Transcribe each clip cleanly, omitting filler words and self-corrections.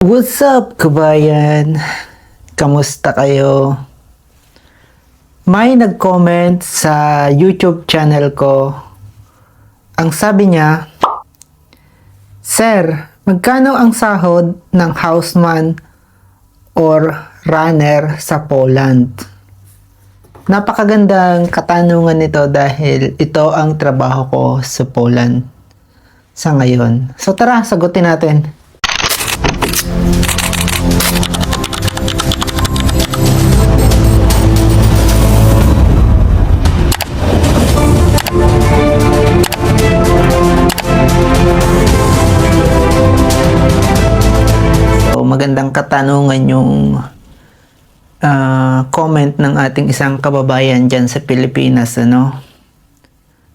What's up, kabayan? Kamusta kayo? May nag-comment sa YouTube channel ko. Ang sabi niya, Sir, magkano ang sahod ng houseman or runner sa Poland? Napakagandang katanungan nito dahil ito ang trabaho ko sa Poland sa ngayon. So tara, sagutin natin. Magandang katanungan yung comment ng ating isang kababayan dyan sa Pilipinas, ano?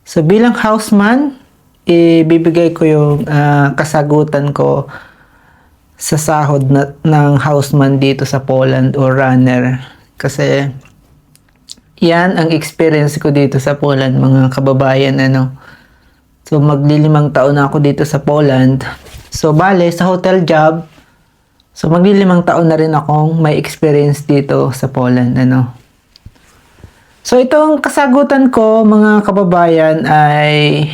So bilang houseman, ibibigay ko yung kasagutan ko sa sahod ng houseman dito sa Poland o runner. Kasi yan ang experience ko dito sa Poland, mga kababayan, ano? So maglilimang taon na ako dito sa Poland. So bale, sa hotel job, so maglilimang taon na rin akong may experience dito sa Poland, ano. So itong kasagutan ko, mga kababayan, ay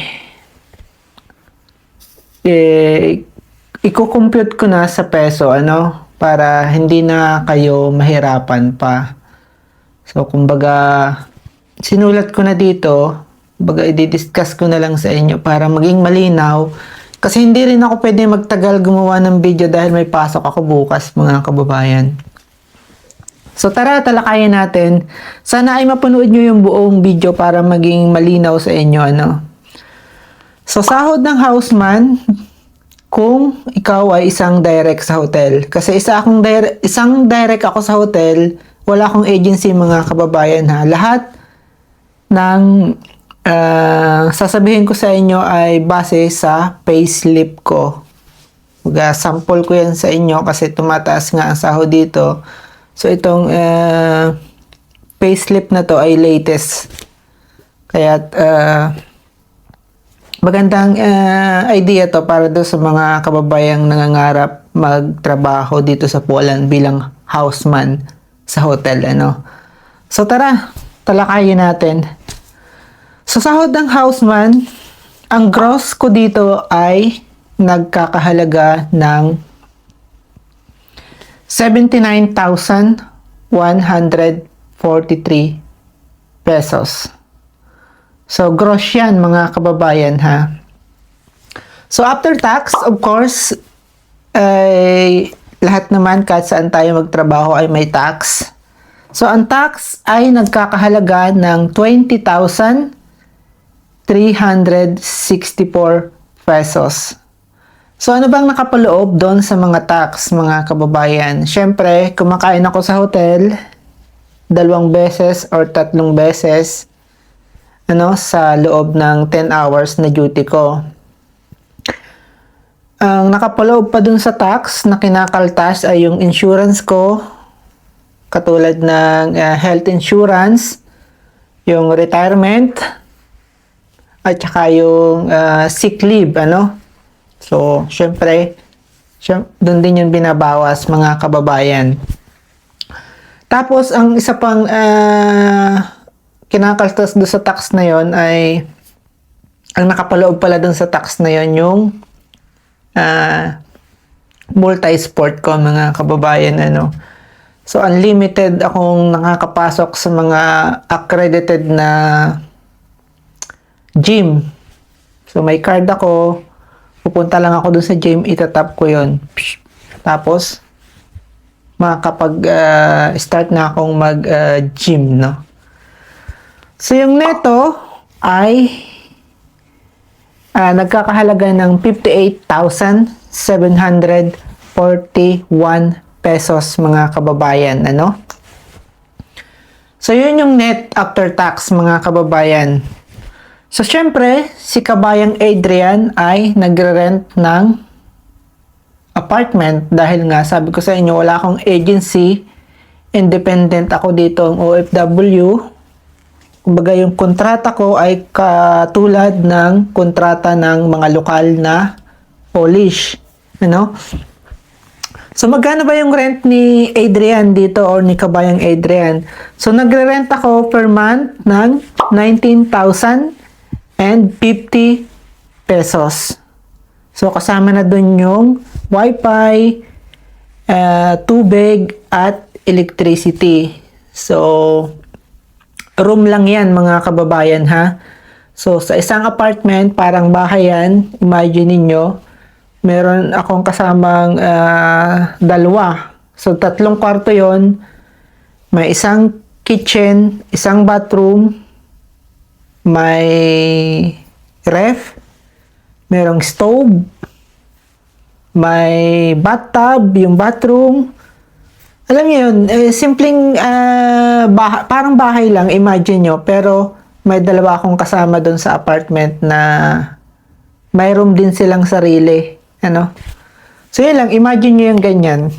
i-compute ko na sa peso, ano, para hindi na kayo mahirapan pa. So kumbaga sinulat ko na dito, kumbaga i-discuss ko na lang sa inyo para maging malinaw. Kasi hindi rin ako pwede magtagal gumawa ng video dahil may pasok ako bukas, mga kababayan. So tara, talakayin natin. Sana ay mapanood nyo yung buong video para maging malinaw sa inyo, ano. So sahod ng houseman, kung ikaw ay isang direct sa hotel. Kasi isang direct ako sa hotel, wala akong agency, mga kababayan, ha. Lahat ng sasabihin ko sa inyo ay base sa payslip ko. Sample ko yan sa inyo kasi tumataas nga ang sahod dito. So itong payslip na to ay latest. Kaya magandang idea to para do sa mga kababayang nangangarap magtrabaho dito sa Poland bilang houseman sa hotel, ano. So tara, talakayin natin. Sa sahod ng houseman, ang gross ko dito ay nagkakahalaga ng 79,143 pesos. So, gross yan, mga kababayan, ha. So, after tax, of course, ay lahat naman, kahit saan tayo magtrabaho ay may tax. So, ang tax ay nagkakahalaga ng 20,364 pesos. So, ano bang nakapaloob doon sa mga tax, mga kababayan? Siyempre, kumakain ako sa hotel 2 beses or 3 beses, ano, sa loob ng 10 hours na duty ko. Ang nakapaloob pa doon sa tax na kinakaltas ay yung insurance ko, katulad ng health insurance, yung retirement, at saka yung sick leave, ano. So, syempre, doon din yung binabawas, mga kababayan. Tapos, ang isa pang kinakaltas doon sa tax na yon ay, ang nakapaloob pala doon sa tax na yon yung multi-sport ko, mga kababayan, ano. So, unlimited akong nakakapasok sa mga accredited na gym. So, may card ako. Pupunta lang ako dun sa gym, itatap ko yon. Tapos, makakapag-start na akong mag-gym, no? So, yung neto ay nagkakahalaga ng 58,741 pesos, mga kababayan, ano? So, yun yung net after tax, mga kababayan. So, syempre, si Kabayang Adrian ay nagre-rent ng apartment dahil nga, sabi ko sa inyo, wala akong agency, independent ako dito, ang OFW. Kumbaga, yung kontrata ko ay katulad ng kontrata ng mga lokal na Polish, ano? So, magkano ba yung rent ni Adrian dito or ni Kabayang Adrian? So, nagre-rent ako per month ng 19,050 pesos. So, kasama na dun yung wifi, tubig, at electricity. So, room lang yan mga kababayan ha. So, sa isang apartment, parang bahay yan. Imagine ninyo, meron akong kasamang dalawa. So, 3 kwarto yon. May isang kitchen, isang bathroom, may ref, merong stove, may bathtub, yung bathroom. Alam niyo yun, simpleng parang bahay lang, imagine nyo. Pero may dalawa akong kasama doon sa apartment na may room din silang sarili. Ano? So yun lang, imagine nyo yung ganyan.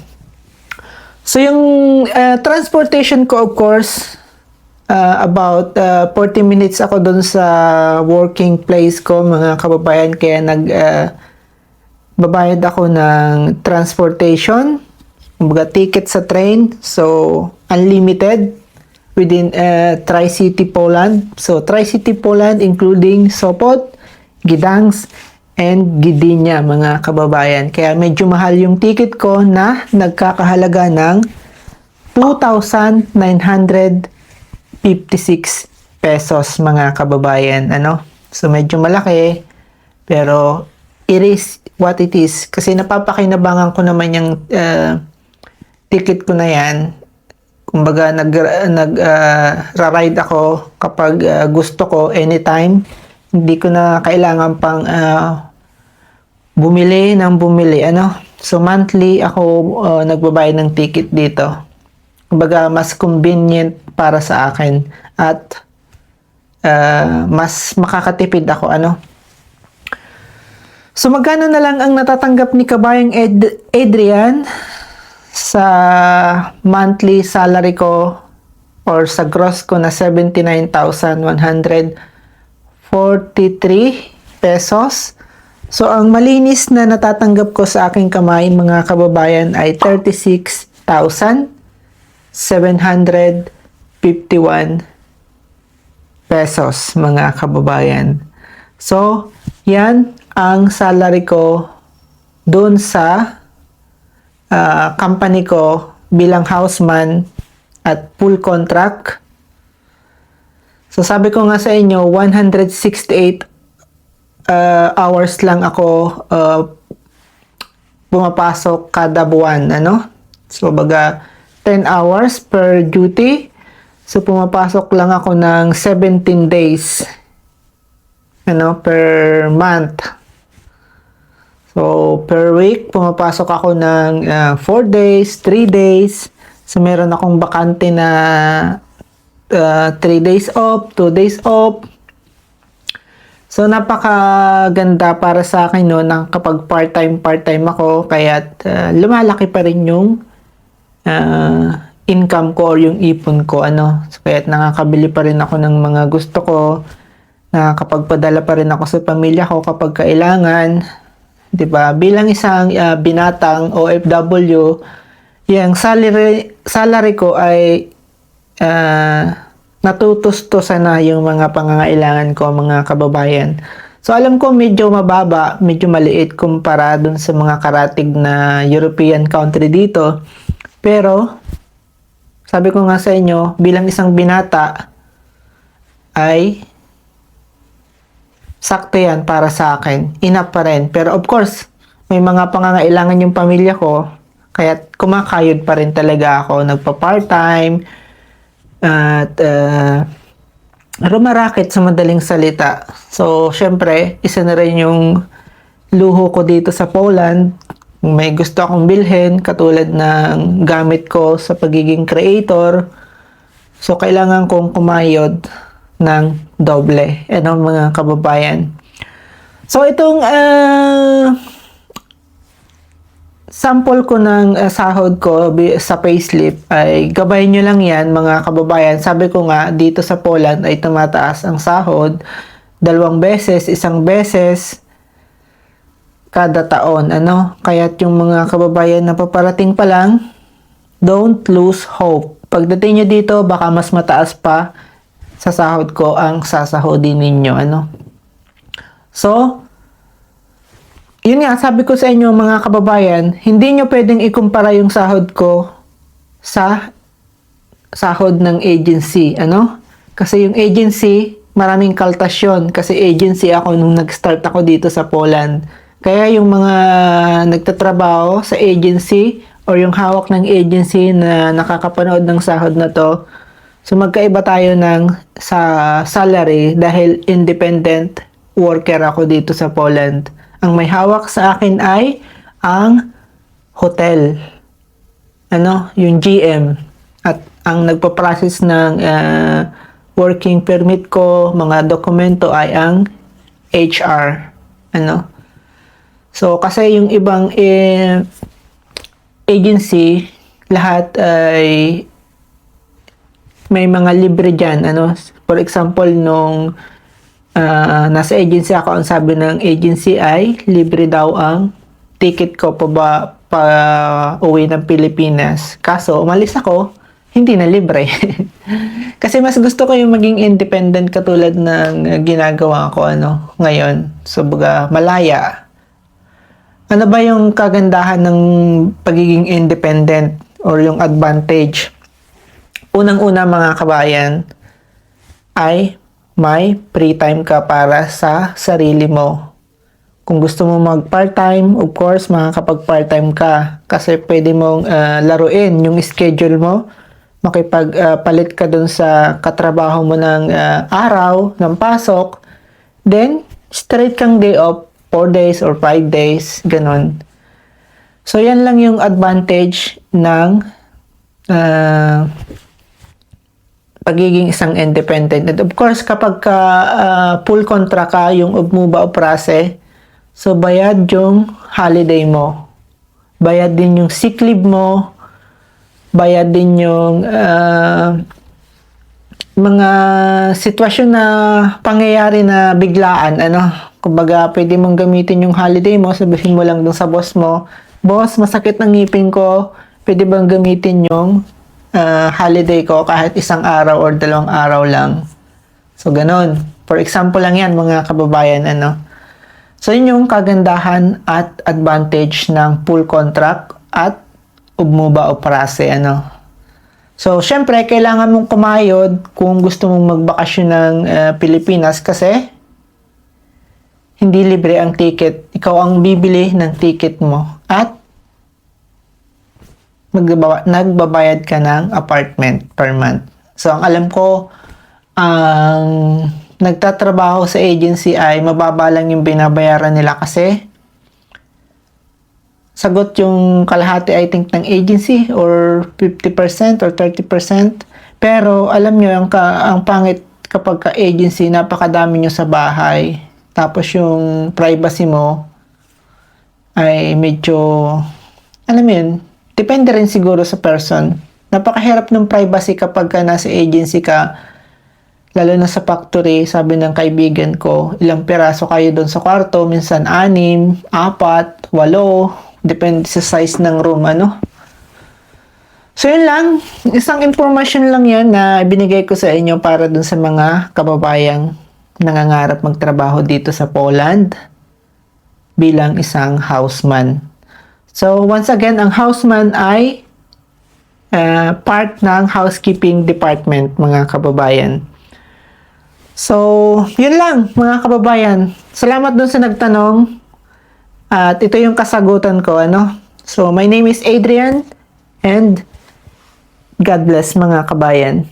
So yung transportation ko, of course, about 40 minutes ako doon sa working place ko, mga kababayan. Kaya babayad ako ng transportation, kumbaga ticket sa train. So, unlimited within Tri-City Poland. So, Tri-City Poland including Sopot, Gdansk, and Gdynia, mga kababayan. Kaya medyo mahal yung ticket ko na nagkakahalaga ng 2,956 pesos, mga kababayan. Ano? So, medyo malaki, pero it is what it is. Kasi napapakinabangan ko naman yung ticket ko na yan. Kumbaga, ride ako kapag gusto ko, anytime. Hindi ko na kailangan pang bumili. Ano? So, monthly ako nagbabayad ng ticket dito. Kumbaga, mas convenient para sa akin. At mas makakatipid ako. Ano? So, magkano na lang ang natatanggap ni Kabayang Adrian sa monthly salary ko or sa gross ko na 79,143 pesos. So, ang malinis na natatanggap ko sa aking kamay, mga kababayan, ay 36,751 pesos, mga kababayan. So, yan ang salary ko doon sa company ko bilang houseman at full contract. So, sabi ko nga sa inyo, 168 hours lang ako pumapasok kada buwan, ano? So, baga, 10 hours per duty. So, pumapasok lang ako ng 17 days, ano, per month. So, per week, pumapasok ako ng 4 days, 3 days. So, meron akong bakante na 3 days off, 2 days off. So, napakaganda para sa akin no, na kapag part-time ako. Kaya lumalaki pa rin yung income ko or yung ipon ko. Ano? So, kaya nakakabili pa rin ako ng mga gusto ko. Nakakapagpadala pa rin ako sa pamilya ko kapag kailangan. 'Di ba? Bilang isang binatang OFW, yung salary ko ay natutustusan na yung mga pangangailangan ko, mga kababayan. So, alam ko medyo mababa, medyo maliit kumpara dun sa mga karatig na European country dito. Pero, sabi ko nga sa inyo, bilang isang binata, ay sakto yan para sa akin. Enough pa rin. Pero of course, may mga pangangailangan yung pamilya ko. Kaya kumakayod pa rin talaga ako. Nagpa-part-time. At rumaraket sa madaling salita. So, syempre, isa na rin yung luho ko dito sa Poland. May gusto akong bilhin, katulad ng gamit ko sa pagiging creator. So, kailangan kong kumayod ng doble. Ano, mga kababayan. So, itong sample ko ng sahod ko sa payslip ay gabayin nyo lang yan, mga kababayan. Sabi ko nga, dito sa Poland ay tumataas ang sahod 2 beses, 1 beses. kada taon, ano? Kaya't yung mga kababayan na paparating pa lang, don't lose hope. Pagdating nyo dito, baka mas mataas pa sa sahod ko ang sasahodin ninyo, ano? So, yun nga, sabi ko sa inyo mga kababayan, hindi nyo pwedeng ikumpara yung sahod ko sa sahod ng agency, ano? Kasi yung agency, maraming kaltas yun. Kasi agency ako nung nag-start ako dito sa Poland. Kaya yung mga nagtatrabaho sa agency or yung hawak ng agency na nakakapanood ng sahod na to, so magkaiba tayo ng sa salary dahil independent worker ako dito sa Poland. Ang may hawak sa akin ay ang hotel. Ano? Yung GM. At ang nagpa-process ng working permit ko, mga dokumento ay ang HR. Ano? So, kasi yung ibang agency, lahat ay may mga libre dyan. Ano? For example, nung nasa agency ako, ang sabi ng agency ay libre daw ang ticket ko pa uwi ng Pilipinas. Kaso, umalis ako, hindi na libre. Kasi mas gusto ko yung maging independent katulad ng ginagawa ko ngayon. So, baga, malaya. Ano ba yung kagandahan ng pagiging independent or yung advantage? Unang-una mga kabayan ay may free time ka para sa sarili mo. Kung gusto mo mag part-time, of course, makakapag part-time ka. Kasi pwede mong laruin yung schedule mo. Makipagpalit ka dun sa katrabaho mo ng araw, ng pasok. Then, straight kang day off, 4 days or 5 days, ganun. So, yan lang yung advantage ng pagiging isang independent. And of course, kapag full contract ka, yung ugmuba o prase, so bayad yung holiday mo. Bayad din yung sick leave mo. Bayad din yung mga sitwasyon na pangyayari na biglaan. Kumbaga, pwede mong gamitin yung holiday mo, sabihin mo lang dun sa boss mo, "Boss, masakit ng ngipin ko. Pwede bang gamitin yung holiday ko kahit 1 araw or 2 araw lang?" So, ganun. For example lang yan, mga kababayan, So, yun yung kagandahan at advantage ng full contract at ugmuba o prase, So, syempre, kailangan mong kumayod kung gusto mong magbakasyon ng Pilipinas kasi hindi libre ang ticket. Ikaw ang bibili ng ticket mo at nagbabayad ka ng apartment per month. So, ang alam ko, ang nagtatrabaho sa agency ay mababa lang yung binabayaran nila kasi sagot yung kalahati, I think, ng agency or 50% or 30%. Pero, alam nyo, ang pangit kapag ka-agency, napakadami nyo sa bahay. Tapos, yung privacy mo ay medyo, alam mo yun, depende rin siguro sa person. Napakahirap ng privacy kapag nasa agency ka, lalo na sa factory. Sabi ng kaibigan ko, ilang piraso kayo doon sa kwarto, minsan 6, 4, 8, depende sa size ng room, So, yun lang. Isang information lang yan na binigay ko sa inyo para dun sa mga kababayang nangangarap magtrabaho dito sa Poland bilang isang houseman. So, once again, ang houseman ay part ng housekeeping department, mga kababayan. So, yun lang, mga kababayan. Salamat dun sa nagtanong. At ito yung kasagutan ko, So, my name is Adrian and God bless, mga kabayan.